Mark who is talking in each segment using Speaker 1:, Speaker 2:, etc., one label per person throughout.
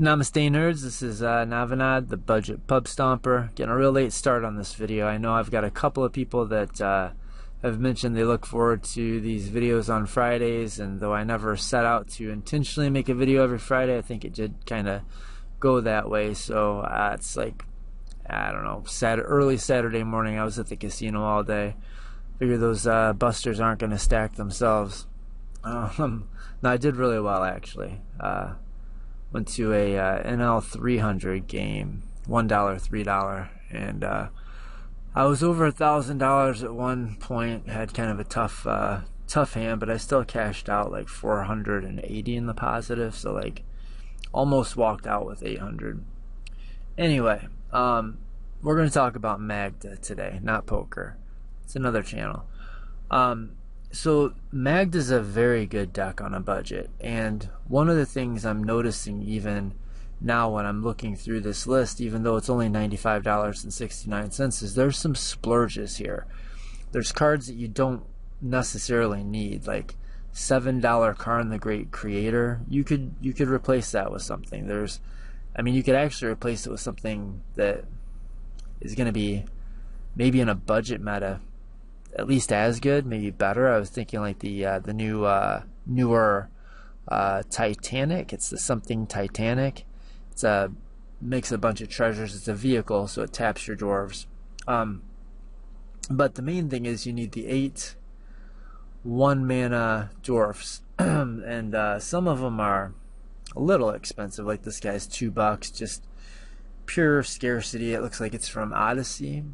Speaker 1: Namaste nerds, this is Navanad, the Budget Pub Stomper. Getting a real late start on this video. I know I've got a couple of people that have mentioned they look forward to these videos on Fridays, and though I never set out to intentionally make a video every Friday, I think it did kind of go that way. So it's like, I don't know, early Saturday morning. I was at the casino all day. Figure those busters aren't going to stack themselves. No, I did really well actually. Went to a NL 300 game, $1, $3, and I was over $1,000 at one point. Had kind of a tough hand, but I still cashed out like 480 in the positive, so like almost walked out with 800. Anyway, we're going to talk about Magda today, not poker. It's another channel. So Magda's a very good deck on a budget, and one of the things I'm noticing even now when I'm looking through this list, even though it's only $95.69, is there's some splurges here. There's cards that you don't necessarily need, like $7 Karn the Great Creator. You could replace that with something. You could actually replace it with something that is going to be maybe in a budget meta at least as good, maybe better. I was thinking like the newer Titanic. It's the something Titanic. It's makes a bunch of treasures. It's a vehicle, so it taps your dwarves. But the main thing is you need the 8 1-mana dwarfs, and some of them are a little expensive. Like this guy's $2, just pure scarcity. It looks like it's from Odyssey.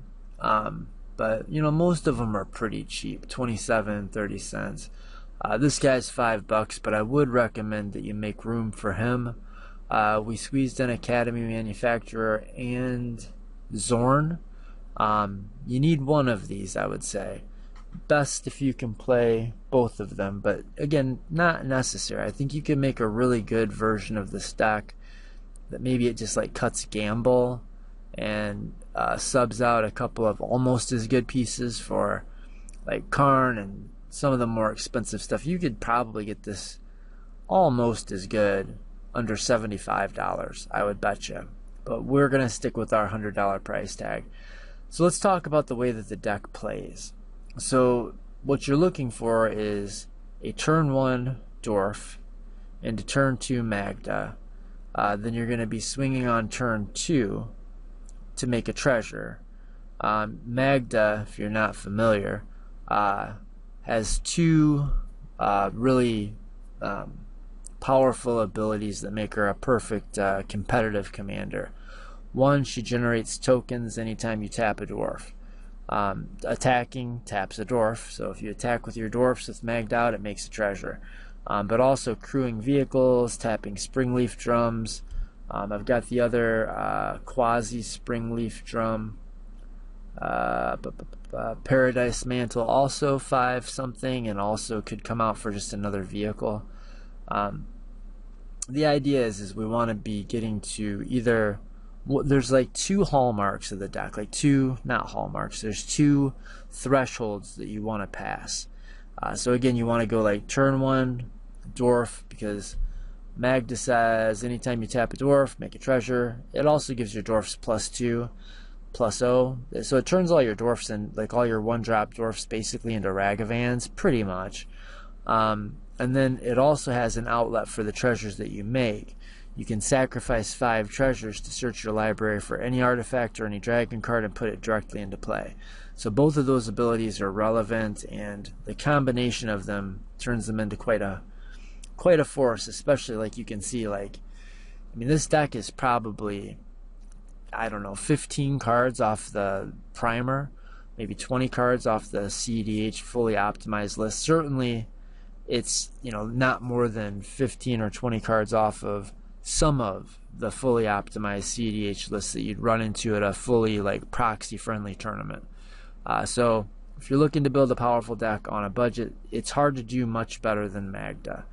Speaker 1: But you know, most of them are pretty cheap, 27, 30 cents. This guy's $5, but I would recommend that you make room for him. We squeezed in Academy Manufacturer and Zorn. You need one of these, I would say. Best if you can play both of them, but again, not necessary. I think you can make a really good version of this deck that maybe it just like cuts gamble and subs out a couple of almost as good pieces for like Karn and some of the more expensive stuff. You could probably get this almost as good under $75, I would bet you. But we're going to stick with our $100 price tag. So let's talk about the way that the deck plays. So what you're looking for is a turn 1 Dwarf and a turn 2 Magda. Then you're going to be swinging on turn 2 to make a treasure. Magda, if you're not familiar, has 2 really powerful abilities that make her a perfect competitive commander. One, she generates tokens anytime you tap a dwarf. Attacking taps a dwarf, so if you attack with your dwarfs with Magda out, it makes a treasure. But also crewing vehicles, tapping Springleaf drums. I've got the other quasi Springleaf drum. Paradise Mantle, also 5 something, and also could come out for just another vehicle. The idea is we want to be getting to either, there's like 2 hallmarks of the deck, like 2, not hallmarks, there's 2 thresholds that you want to pass. So again, you want to go like turn 1 dwarf, because Magda says anytime you tap a dwarf, make a treasure. It also gives your dwarfs +2, +0. So it turns all your dwarfs and like all your 1-drop dwarfs basically into Ragavans, pretty much. And then it also has an outlet for the treasures that you make. You can sacrifice 5 treasures to search your library for any artifact or any dragon card and put it directly into play. So both of those abilities are relevant, and the combination of them turns them into quite a force, especially like you can see, like, I mean, this deck is probably, I don't know, 15 cards off the primer, maybe 20 cards off the CEDH fully optimized list. Certainly it's, you know, not more than 15 or 20 cards off of some of the fully optimized CEDH lists that you'd run into at a fully like proxy friendly tournament. So if you're looking to build a powerful deck on a budget, it's hard to do much better than Magda.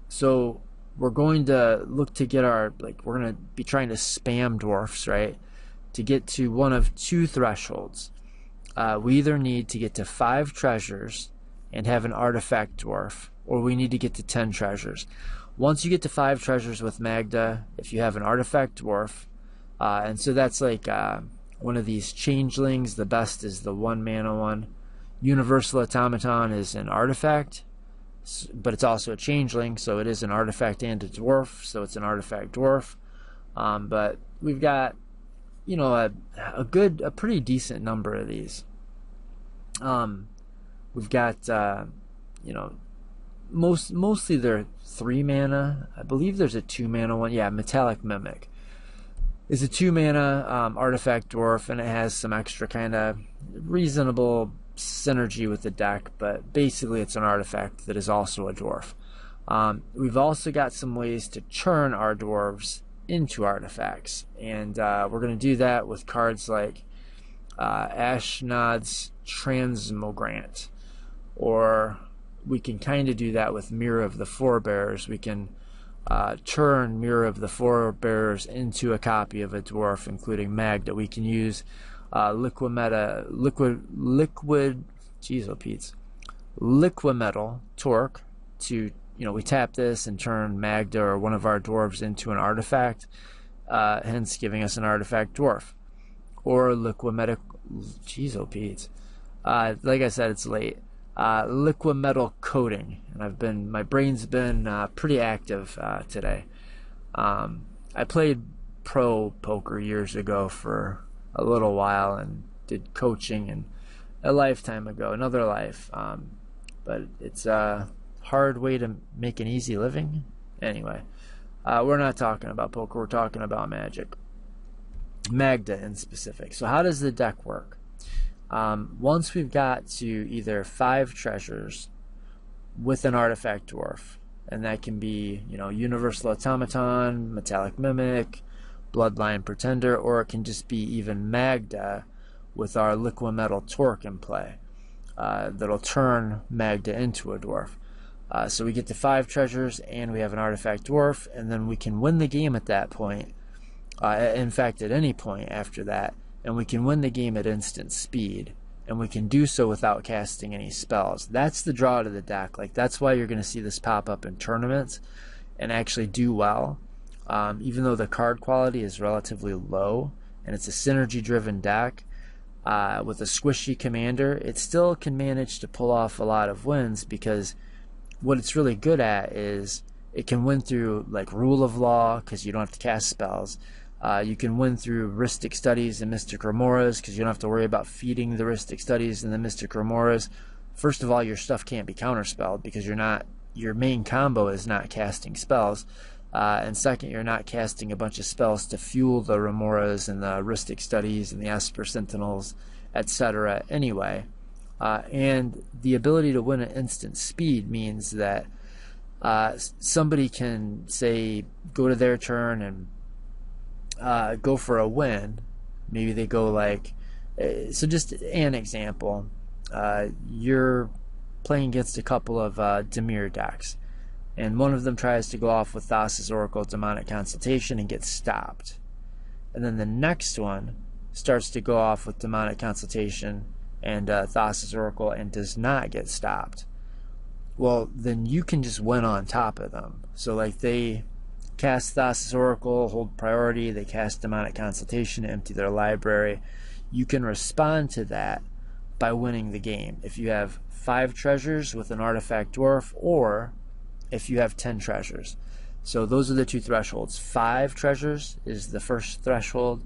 Speaker 1: So we're going to look to get our, like, we're going to be trying to spam dwarfs, right, to get to one of 2 thresholds. We either need to get to 5 treasures and have an artifact dwarf, or we need to get to 10 treasures. Once you get to 5 treasures with Magda, if you have an artifact dwarf, and so that's like one of these changelings, the best is the 1 mana one. Universal Automaton is an artifact, but it's also a changeling, so it is an artifact and a dwarf, so it's an artifact dwarf. But we've got, you know, a pretty decent number of these. We've got, you know, mostly they're 3 mana. I believe there's a 2 mana one. Yeah, Metallic Mimic is a 2 mana artifact dwarf, and it has some extra kind of reasonable synergy with the deck, but basically it's an artifact that is also a dwarf. We've also got some ways to churn our dwarves into artifacts, and we're going to do that with cards like Ashnod's Transmogrant, or we can kind of do that with Mirror of the Forebears. We can turn Mirror of the Forebears into a copy of a dwarf, including Magda. We can use Liquimetal Torque to, you know, we tap this and turn Magda or one of our dwarves into an artifact, hence giving us an artifact dwarf. Or Liquimetal, like I said, it's late. Liquimetal Coating, and my brain's been pretty active today. I played pro poker years ago for a little while and did coaching and a lifetime ago, another life. But it's a hard way to make an easy living. Anyway, we're not talking about poker, we're talking about Magic. Magda in specific. So how does the deck work? Once we've got to either 5 treasures with an artifact dwarf, and that can be, you know, Universal Automaton, Metallic Mimic, Bloodline Pretender, or it can just be even Magda with our Liquimetal Torque in play. That'll turn Magda into a dwarf. So we get to 5 treasures and we have an artifact dwarf, and then we can win the game at that point. In fact, at any point after that, and we can win the game at instant speed, and we can do so without casting any spells. That's the draw to the deck. Like, that's why you're going to see this pop up in tournaments and actually do well. Even though the card quality is relatively low and it's a synergy driven deck with a squishy commander, it still can manage to pull off a lot of wins, because what it's really good at is it can win through like Rule of Law, because you don't have to cast spells. You can win through Rhystic Studies and Mystic Remoras, because you don't have to worry about feeding the Rhystic Studies and the Mystic Remoras. First of all, your stuff can't be counterspelled because your main combo is not casting spells. And second, you're not casting a bunch of spells to fuel the Remoras and the Rhystic Studies and the Esper Sentinels, etc. anyway. And the ability to win at instant speed means that somebody can, say, go to their turn and go for a win. Maybe they go like, so just an example, you're playing against a couple of Dimir decks, and one of them tries to go off with Thassa's Oracle, Demonic Consultation, and gets stopped. And then the next one starts to go off with Demonic Consultation and Thassa's Oracle and does not get stopped. Well, then you can just win on top of them. So like, they cast Thassa's Oracle, hold priority, they cast Demonic Consultation, empty their library. You can respond to that by winning the game if you have 5 treasures with an artifact dwarf, or if you have 10 treasures. So those are the 2 thresholds. 5 treasures is the first threshold,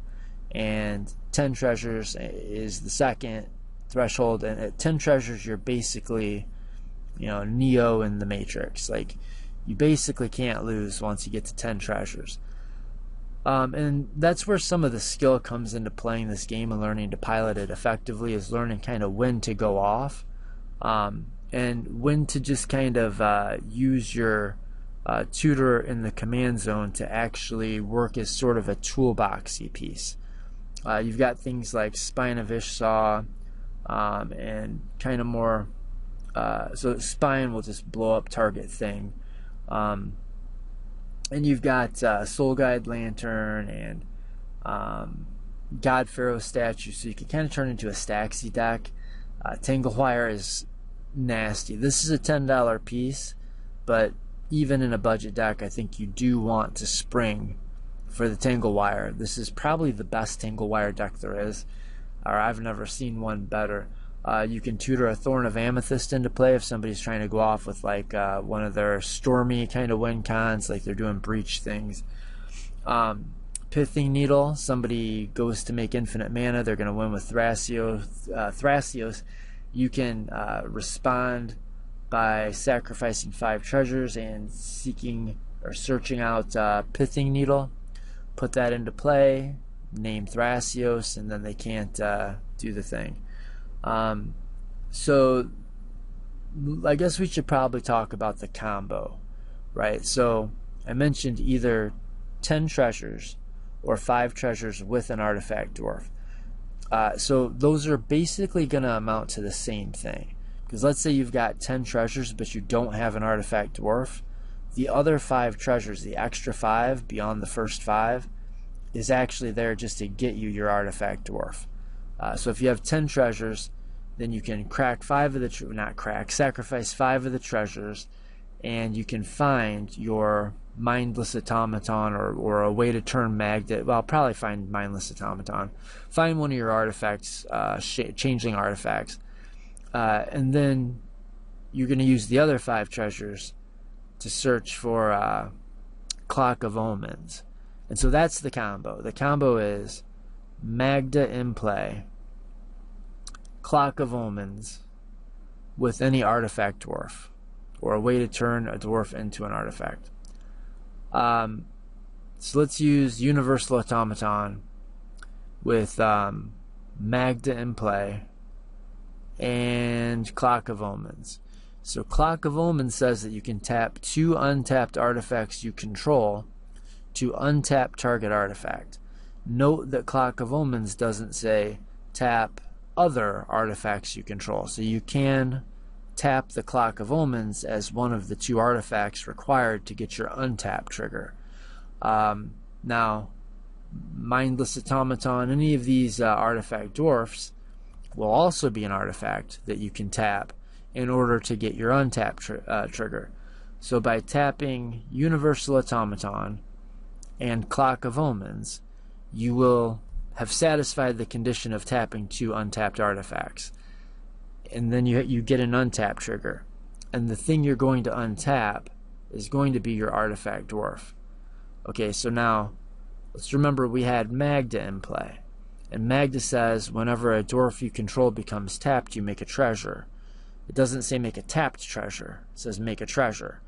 Speaker 1: and 10 treasures is the second threshold. And at 10 treasures, you're basically, you know, Neo in the Matrix. Like, you basically can't lose once you get to 10 treasures. And that's where some of the skill comes into playing this game and learning to pilot it effectively, is learning kind of when to go off, and when to just kind of use your tutor in the command zone to actually work as sort of a toolboxy piece. You've got things like Spine of Ishsaw, and kind of more, so Spine will just blow up target thing. And you've got Soul Guide Lantern and God Pharaoh Statue, so you can kind of turn into a Staxy deck. Tanglewire is nasty. This is a $10 piece, but even in a budget deck, I think you do want to spring for the Tangle Wire. This is probably the best Tangle Wire deck there is, or I've never seen one better. You can tutor a Thorn of Amethyst into play if somebody's trying to go off with like one of their stormy kind of win cons, like they're doing breach things. Pithing Needle, somebody goes to make infinite mana, they're going to win with Thrasios. You can respond by sacrificing 5 treasures and seeking or searching out Pithing Needle. Put that into play, name Thrasios, and then they can't do the thing. So I guess we should probably talk about the combo, right? So I mentioned either 10 treasures or 5 treasures with an artifact dwarf. So those are basically going to amount to the same thing. Because let's say you've got 10 treasures, but you don't have an artifact dwarf. The other 5 treasures, the extra 5 beyond the first 5, is actually there just to get you your artifact dwarf. So if you have 10 treasures, then you can sacrifice 5 of the treasures, and you can find your Mindless Automaton or a way to turn Magda. Well, I'll probably find Mindless Automaton. Find one of your artifacts, changeling artifacts. And then you're going to use the other 5 treasures to search for Clock of Omens. And so that's the combo. The combo is Magda in play, Clock of Omens with any artifact dwarf, or a way to turn a dwarf into an artifact. So let's use Universal Automaton with Magda in play and Clock of Omens. So Clock of Omens says that you can tap 2 untapped artifacts you control to untap target artifact. Note that Clock of Omens doesn't say tap other artifacts you control. So you can tap the Clock of Omens as one of the 2 artifacts required to get your untap trigger. Now, Mindless Automaton, any of these artifact dwarfs will also be an artifact that you can tap in order to get your untap trigger. So by tapping Universal Automaton and Clock of Omens, you will have satisfied the condition of tapping 2 untapped artifacts. And then you get an untap trigger. And the thing you're going to untap is going to be your artifact dwarf. Okay, so now let's remember we had Magda in play. And Magda says whenever a dwarf you control becomes tapped, you make a treasure. It doesn't say make a tapped treasure. It says make a treasure.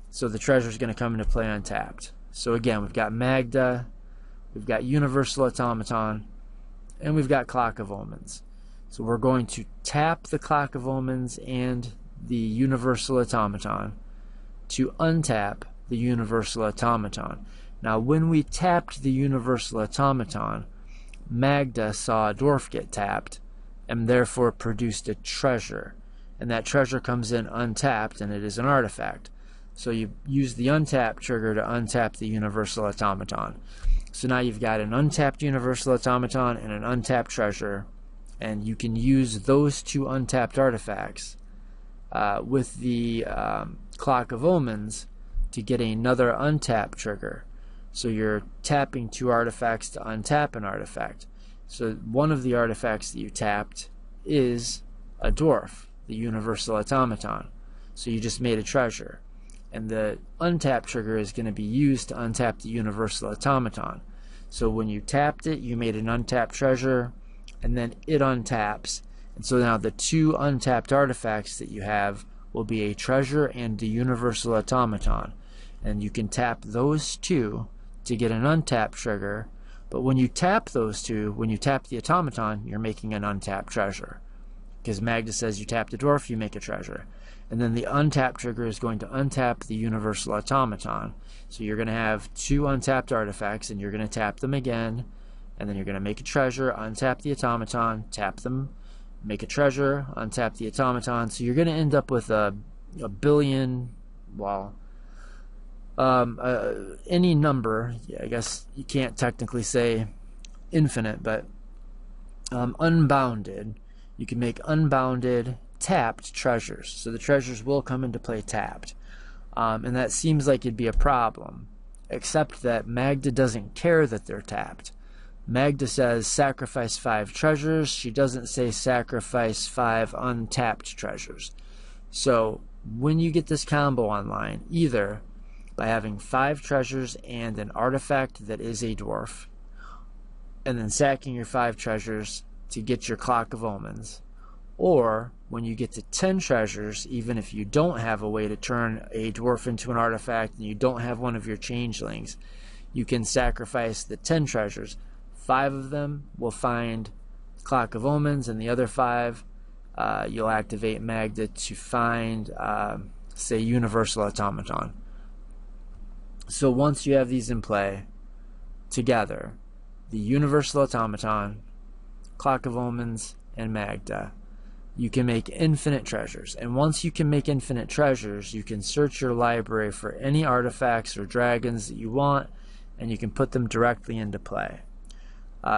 Speaker 1: So the treasure is going to come into play untapped. So again, we've got Magda, we've got Universal Automaton, and we've got Clock of Omens. So we're going to tap the Clock of Omens and the Universal Automaton to untap the Universal Automaton. Now when we tapped the Universal Automaton, Magda saw a dwarf get tapped and therefore produced a treasure. And that treasure comes in untapped and it is an artifact. So you use the untap trigger to untap the Universal Automaton. So now you've got an untapped Universal Automaton and an untapped treasure, and you can use those 2 untapped artifacts with the Clock of Omens to get another untap trigger. So you're tapping 2 artifacts to untap an artifact. So one of the artifacts that you tapped is a dwarf, the Universal Automaton. So you just made a treasure. And the untap trigger is going to be used to untap the Universal Automaton. So when you tapped it, you made an untapped treasure, and then it untaps. And so now the 2 untapped artifacts that you have will be a treasure and a Universal Automaton. And you can tap those 2 to get an untap trigger. But when you tap those 2, when you tap the automaton, you're making an untapped treasure. Because Magda says you tap the dwarf, you make a treasure. And then the untap trigger is going to untap the Universal Automaton. So you're going to have 2 untapped artifacts, and you're going to tap them again, and then you're going to make a treasure, untap the automaton, tap them, make a treasure, untap the automaton. So you're going to end up with a billion, well, any number. Yeah, I guess you can't technically say infinite, but unbounded. You can make unbounded tapped treasures. So the treasures will come into play tapped. And that seems like it'd be a problem, except that Magda doesn't care that they're tapped. Magda says sacrifice 5 treasures. She doesn't say sacrifice 5 untapped treasures. So when you get this combo online, either by having 5 treasures and an artifact that is a dwarf, and then sacking your 5 treasures to get your Clock of Omens, or when you get to 10 treasures, even if you don't have a way to turn a dwarf into an artifact and you don't have one of your changelings, you can sacrifice the 10 treasures. 5 of them will find Clock of Omens, and the other 5 you'll activate Magda to find, say, Universal Automaton. So once you have these in play together, the Universal Automaton, Clock of Omens, and Magda, you can make infinite treasures. And once you can make infinite treasures, you can search your library for any artifacts or dragons that you want, and you can put them directly into play.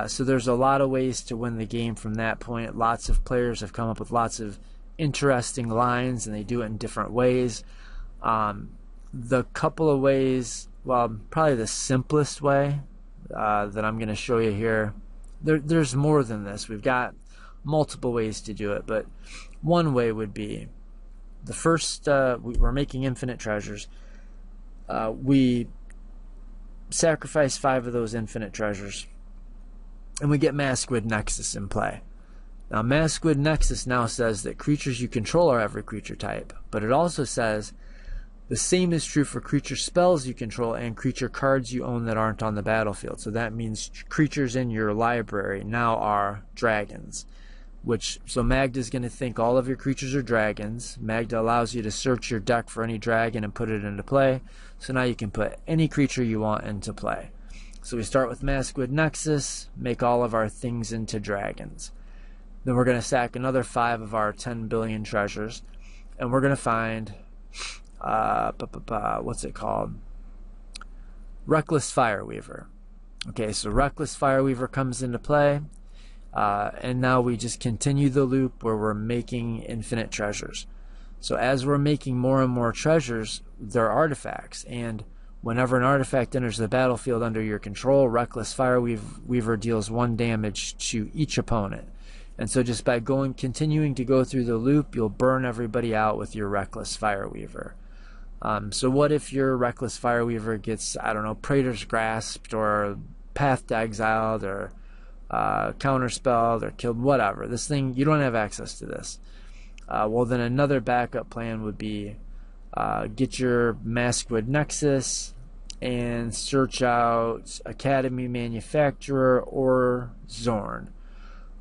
Speaker 1: So there's a lot of ways to win the game from that point. Lots of players have come up with lots of interesting lines, and they do it in different ways. The couple of ways, well, probably the simplest way that I'm going to show you here, there's more than this. We've got multiple ways to do it, but one way would be the first, we're making infinite treasures. We sacrifice 5 of those infinite treasures, and we get Masquid Nexus in play. Now, Masquid Nexus now says that creatures you control are every creature type, but it also says the same is true for creature spells you control and creature cards you own that aren't on the battlefield. So that means creatures in your library now are dragons. So Magda's going to think all of your creatures are dragons. Magda allows you to search your deck for any dragon and put it into play. So now you can put any creature you want into play. So we start with Masquid Nexus, make all of our things into dragons. Then we're going to sack another 5 of our 10 billion treasures, and we're going to find, what's it called? Reckless Fireweaver. Okay, so Reckless Fireweaver comes into play, and now we just continue the loop where we're making infinite treasures. So as we're making more and more treasures, they're artifacts, and whenever an artifact enters the battlefield under your control, Reckless Fireweaver deals 1 damage to each opponent. And so just by continuing to go through the loop, you'll burn everybody out with your Reckless Fireweaver. So what if your Reckless Fireweaver gets, I don't know, Praetor's Grasped or Path to Exiled or counterspelled or killed, whatever. This thing, you don't have access to this. Well, then another backup plan would be get your Masquid Nexus and search out Academy Manufacturer or Zorn.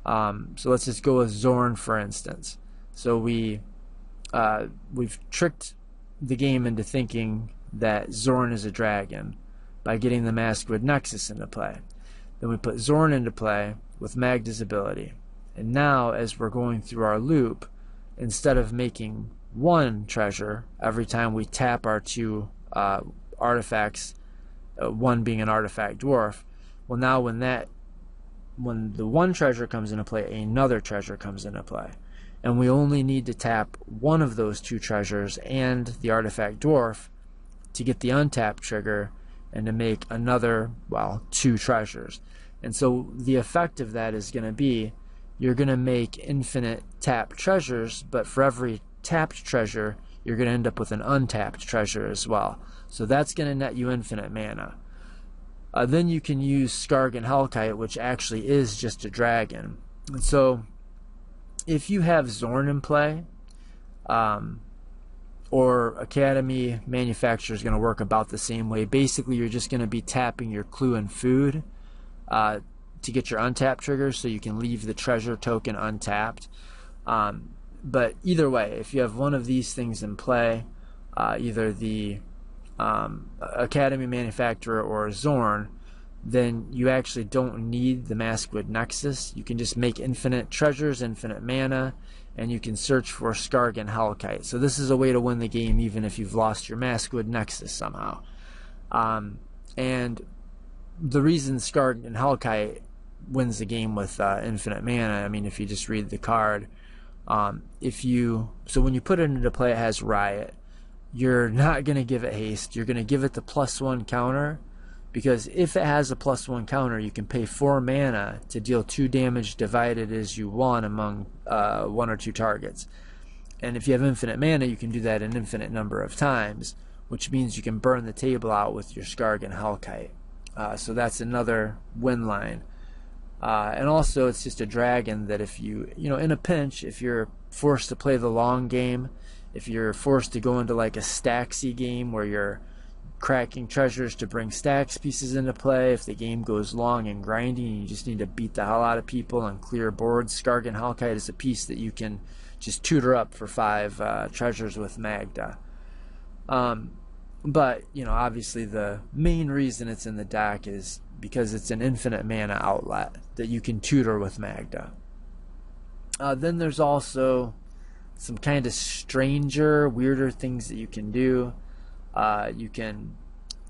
Speaker 1: So let's just go with Zorn, for instance. So we've tricked the game into thinking that Zorn is a dragon by getting the Masquid Nexus into play. Then we put Zorn into play with Magda's ability. And now, as we're going through our loop, instead of making 1 treasure every time we tap our 2 artifacts, 1 being an artifact dwarf, well, now when the 1 treasure comes into play, another treasure comes into play. And we only need to tap 1 of those 2 treasures and the artifact dwarf to get the untap trigger and to make another, 2 treasures. And so the effect of that is going to be you're going to make infinite tapped treasures, but for every tapped treasure, you're going to end up with an untapped treasure as well. So that's going to net you infinite mana. Then you can use Skargan Hellkite, which actually is just a dragon. And so if you have Zorn in play, or Academy Manufacturer is going to work about the same way. Basically, you're just going to be tapping your clue and food to get your untap triggers, so you can leave the treasure token untapped. But either way, if you have one of these things in play, either the Academy Manufacturer or Zorn, then you actually don't need the Masquid Nexus. You can just make infinite treasures, infinite mana, and you can search for Skargan Hellkite. So this is a way to win the game even if you've lost your Masquid Nexus somehow. And the reason Skargan Hellkite wins the game with infinite mana, I mean, if you just read the card, so when you put it into play, it has Riot. you're not going to give it haste. You're going to give it the +1 counter, because if it has a +1 counter, you can pay 4 mana to deal 2 damage divided as you want among 1 or 2 targets. And if you have infinite mana, you can do that an infinite number of times, which means you can burn the table out with your Skargan Hellkite. So that's another win line. And also, it's just a dragon that if you in a pinch, if you're forced to play the long game, if you're forced to go into like a Staxy game where you're cracking treasures to bring stacks pieces into play, if the game goes long and grinding and you just need to beat the hell out of people and clear boards, Skargan Hellkite is a piece that you can just tutor up for 5 treasures with Magda. But obviously the main reason it's in the deck is because it's an infinite mana outlet that you can tutor with Magda. Then there's also some kind of stranger, weirder things that you can do. You can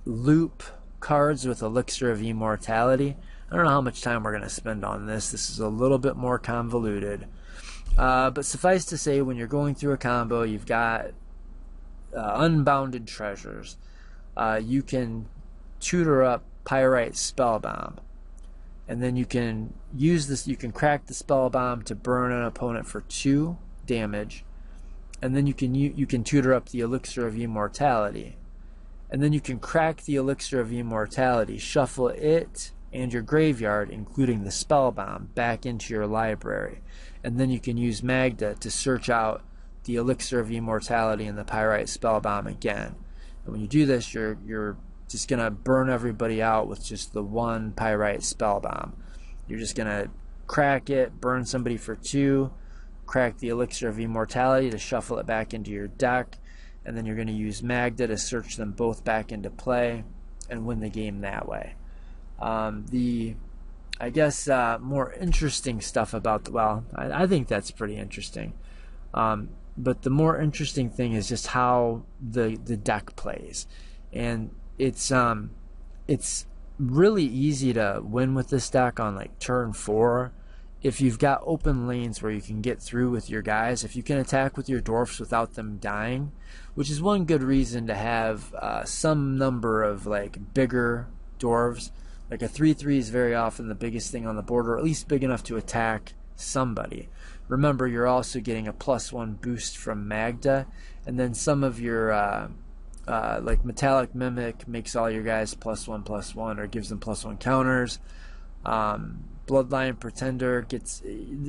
Speaker 1: loop cards with Elixir of Immortality. I don't know how much time we're going to spend on this. This is a little bit more convoluted. But suffice to say, when you're going through a combo, you've got unbounded treasures. You can tutor up Pyrite Spellbomb, and then you can use this. You can crack the Spellbomb to burn an opponent for 2 damage, and then you can tutor up the Elixir of Immortality, and then you can crack the Elixir of Immortality, shuffle it and your graveyard, including the Spellbomb, back into your library, and then you can use Magda to search out the Elixir of Immortality and the Pyrite Spellbomb again. And when you do this, you're just going to burn everybody out with just the 1 Pyrite Spellbomb. You're just going to crack it, burn somebody for 2, crack the Elixir of Immortality to shuffle it back into your deck, and then you're going to use Magda to search them both back into play and win the game that way. I guess more interesting stuff about I think that's pretty interesting. But the more interesting thing is just how the deck plays, and it's really easy to win with this deck on like turn 4 if you've got open lanes where you can get through with your guys. If you can attack with your dwarfs without them dying, which is one good reason to have some number of like bigger dwarves. Like a 3/3 is very often the biggest thing on the board, or at least big enough to attack somebody. Remember, you're also getting a +1 boost from Magda, and then some of your like Metallic Mimic makes all your guys +1/+1, or gives them +1 counters. Bloodline Pretender gets,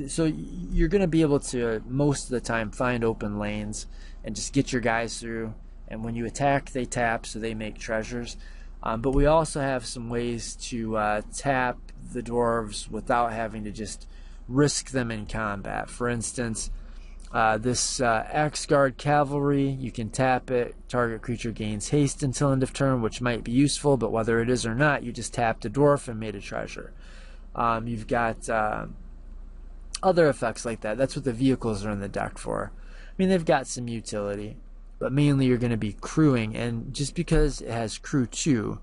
Speaker 1: so you're going to be able to most of the time find open lanes and just get your guys through, and when you attack they tap, so they make treasures. But we also have some ways to tap the dwarves without having to just risk them in combat. For instance, this Axguard Cavalry, you can tap it, target creature gains haste until end of turn, which might be useful, but whether it is or not, you just tapped a dwarf and made a treasure. You've got other effects like that. That's what the vehicles are in the deck for. I mean, they've got some utility, but mainly you're going to be crewing, and just because it has crew 2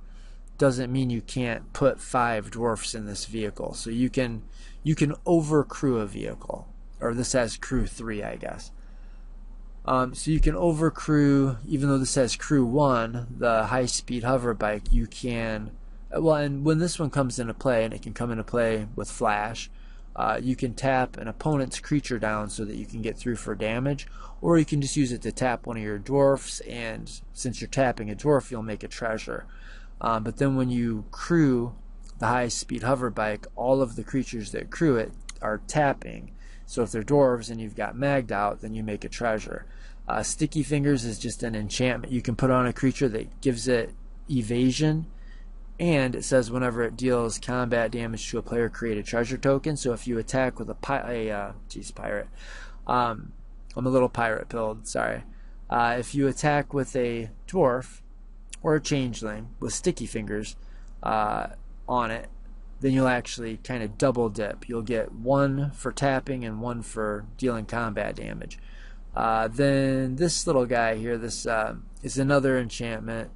Speaker 1: doesn't mean you can't put 5 dwarfs in this vehicle. So you can over crew a vehicle, or this has crew 3, I guess. So you can over crew, even though this has crew 1, the high speed hover bike. You can, well, and when this one comes into play, and it can come into play with flash, you can tap an opponent's creature down so that you can get through for damage, or you can just use it to tap one of your dwarfs, and since you're tapping a dwarf, you'll make a treasure. But then when you crew the high-speed hover bike, all of the creatures that crew it are tapping. So if they're dwarves and you've got Magda out, then you make a treasure. Sticky Fingers is just an enchantment you can put on a creature that gives it evasion, and it says whenever it deals combat damage to a player, create a treasure token. So if you attack with pirate, I'm a little pirate pilled, sorry. If you attack with a dwarf or a changeling with Sticky Fingers on it, then you'll actually kind of double dip. You'll get 1 for tapping and 1 for dealing combat damage. Then this little guy here, this is another enchantment.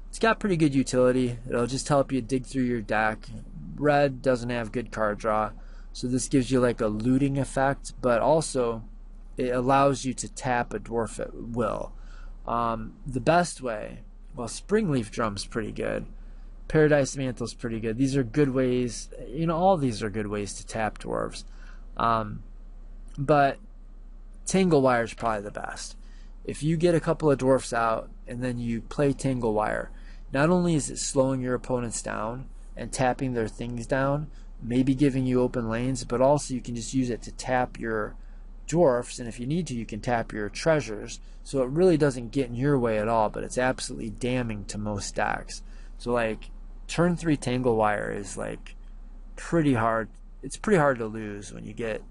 Speaker 1: It's got pretty good utility. It'll just help you dig through your deck. Red doesn't have good card draw, so this gives you like a looting effect, but also it allows you to tap a dwarf at will. The best way, well, Springleaf Drum's pretty good. Paradise Mantle's pretty good. These are good ways, all these are good ways to tap dwarves. But Tangle Wire is probably the best. If you get a couple of dwarfs out and then you play Tangle Wire, not only is it slowing your opponents down and tapping their things down, maybe giving you open lanes, but also you can just use it to tap your dwarfs, and if you need to, you can tap your treasures. So it really doesn't get in your way at all, but it's absolutely damning to most decks. So like turn 3 Tangle Wire is like pretty hard. It's pretty hard to lose when you get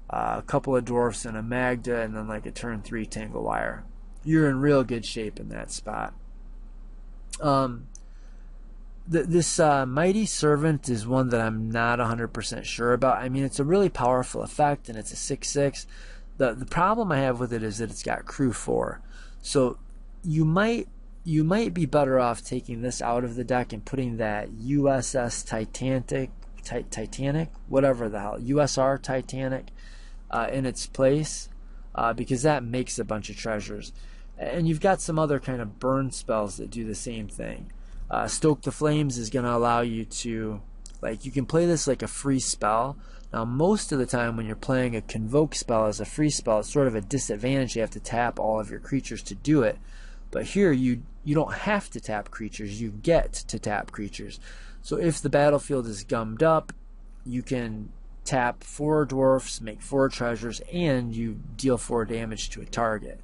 Speaker 1: a couple of dwarfs and a Magda and then like a turn 3 Tangle Wire. You're in real good shape in that spot. This Mighty Servant is one that I'm not 100% sure about. I mean, it's a really powerful effect, and it's a 6/6. The problem I have with it is that it's got crew 4. So you might be better off taking this out of the deck and putting that USS Titanic, whatever the hell, USR Titanic in its place, because that makes a bunch of treasures. And you've got some other kind of burn spells that do the same thing. Stoke the Flames is going to allow you to, like, you can play this like a free spell. Now, most of the time when you're playing a Convoke spell as a free spell, it's sort of a disadvantage. You have to tap all of your creatures to do it. But here, you don't have to tap creatures. You get to tap creatures. So if the battlefield is gummed up, you can tap 4 dwarfs, make 4 treasures, and you deal 4 damage to a target.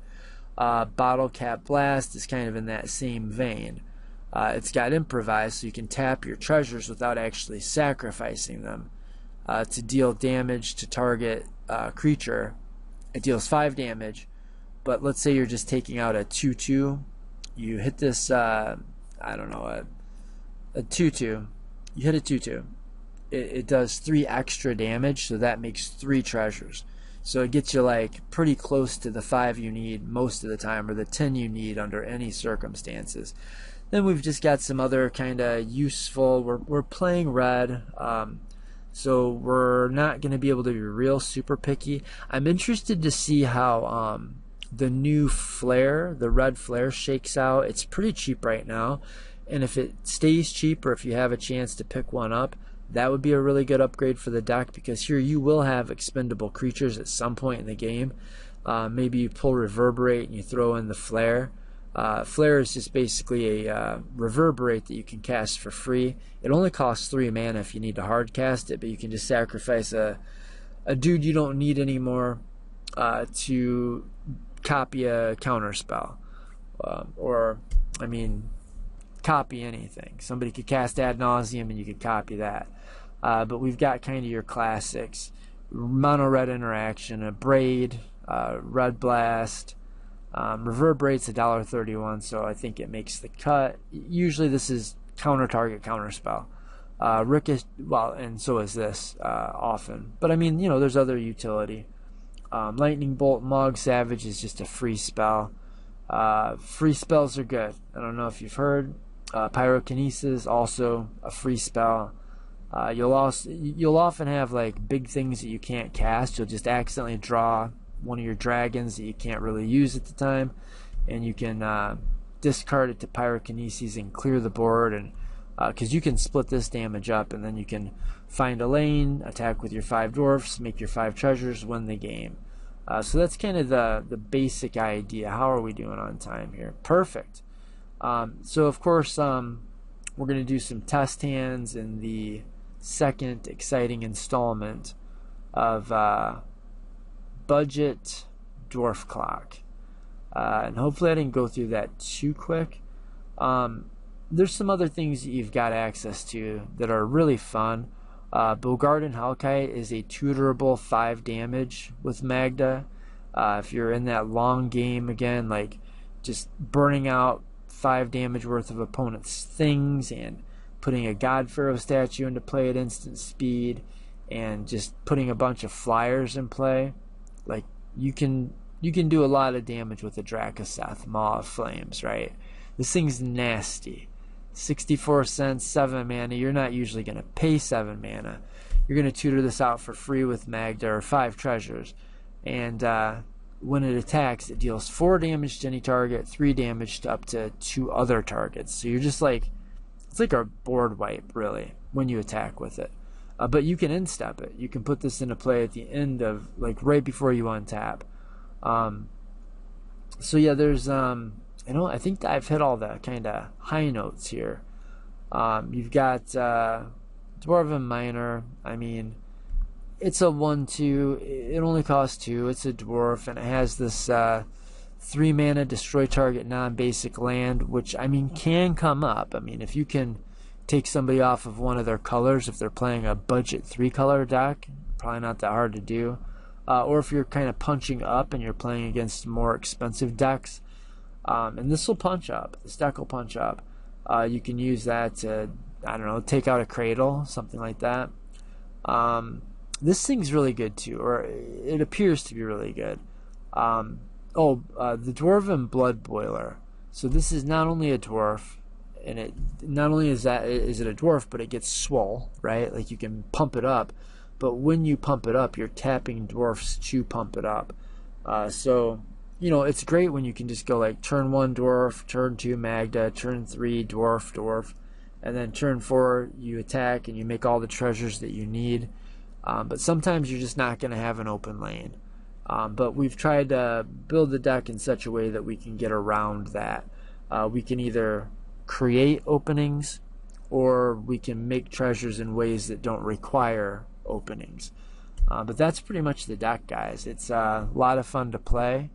Speaker 1: Bottle Cap Blast is kind of in that same vein. It's got improvise, so you can tap your treasures without actually sacrificing them to deal damage to target creature. It deals 5 damage, but let's say you're just taking out a 2/2. You hit this, a 2/2. You hit a 2/2. It does 3 extra damage, so that makes 3 treasures. So it gets you like pretty close to the 5 you need most of the time, or the 10 you need under any circumstances. Then we've just got some other kind of useful, we're playing red, so we're not going to be able to be real super picky. I'm interested to see how the new flare, the red flare, shakes out. It's pretty cheap right now, and if it stays cheap, or if you have a chance to pick one up, that would be a really good upgrade for the deck, because here you will have expendable creatures at some point in the game. Maybe you pull Reverberate and you throw in the flare. Flare is just basically a Reverberate that you can cast for free. It only costs 3 mana if you need to hard cast it, but you can just sacrifice a dude you don't need anymore to copy a counter spell. Copy anything. Somebody could cast Ad Nauseam and you could copy that. But we've got kind of your classics. Mono red interaction, a Braid, Red Blast. Reverberate's $1.31, so I think it makes the cut. Usually this is counter target, counter spell. And so is this often. But I mean, there's other utility. Lightning Bolt, Mog Savage is just a free spell. Free spells are good. I don't know if you've heard. Pyrokinesis, also a free spell. You'll often have like big things that you can't cast. You'll just accidentally draw one of your dragons that you can't really use at the time, and you can discard it to Pyrokinesis and clear the board, and because you can split this damage up, and then you can find a lane, attack with your 5 dwarfs, make your 5 treasures, win the game. So that's kind of the basic idea. How are we doing on time here? Perfect. So of course we're going to do some test hands in the second exciting installment of Budget Dwarf Clock, and hopefully I didn't go through that too quick. There's some other things that you've got access to that are really fun. Bogarden Hellkite is a tutorable 5 damage with Magda. If you're in that long game again, like just burning out 5 damage worth of opponent's things and putting a God Pharaoh statue into play at instant speed and just putting a bunch of flyers in play, like you can do a lot of damage with the Drakaseth, Maw of Flames, right? This thing's nasty. 64 cents, 7 mana. You're not usually going to pay 7 mana. You're going to tutor this out for free with Magda or 5 treasures. And when it attacks, it deals 4 damage to any target, 3 damage to up to 2 other targets. So you're just like, it's like a board wipe, really, when you attack with it. But you can instep it. You can put this into play at the end of, like, right before you untap. So yeah, there's, I think that I've hit all the kind of high notes here. You've got Dwarven Miner. I mean, it's a 1/2. It only costs 2. It's a dwarf, and it has this 3 mana destroy target non-basic land, which, I mean, can come up. I mean, if you can take somebody off of one of their colors, if they're playing a budget 3-color deck, probably not that hard to do. Or if you're kind of punching up and you're playing against more expensive decks, and this will punch up. This deck will punch up. You can use that to, I don't know, take out a Cradle, something like that. This thing's really good too, or it appears to be really good. The Dwarven Blood Boiler. So this is not only a dwarf, and it not only is it a dwarf, but it gets swole, right? Like, you can pump it up, but when you pump it up, you're tapping dwarfs to pump it up. So, you know, it's great when you can just go like turn 1 dwarf, turn 2 Magda, turn 3 dwarf, and then turn 4 you attack and you make all the treasures that you need. But sometimes you're just not going to have an open lane. But we've tried to build the deck in such a way that we can get around that. We can either create openings, or we can make treasures in ways that don't require openings. But that's pretty much the deck, guys. It's a lot of fun to play.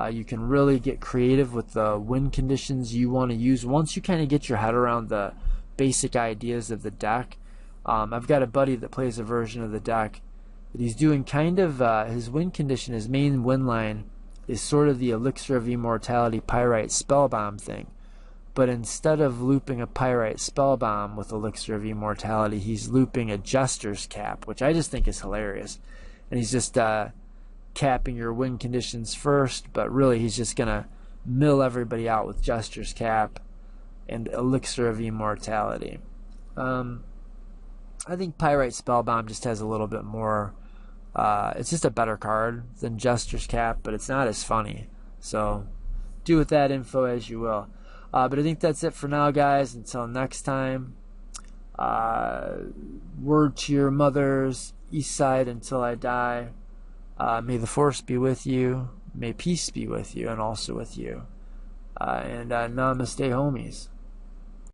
Speaker 1: You can really get creative with the win conditions you want to use once you kind of get your head around the basic ideas of the deck. I've got a buddy that plays a version of the deck that he's doing kind of his win condition, his main win line is sort of the Elixir of Immortality Pyrite Spellbomb thing. But instead of looping a Pyrite Spellbomb with Elixir of Immortality, he's looping a Jester's Cap, which I just think is hilarious. And he's just capping your win conditions first, but really he's just going to mill everybody out with Jester's Cap and Elixir of Immortality. I think Pyrite Spellbomb just has a little bit more, it's just a better card than Jester's Cap, but it's not as funny. So do with that info as you will. But I think that's it for now, guys. Until next time, word to your mothers, East Side until I die. May the Force be with you. May peace be with you and also with you. And namaste, homies.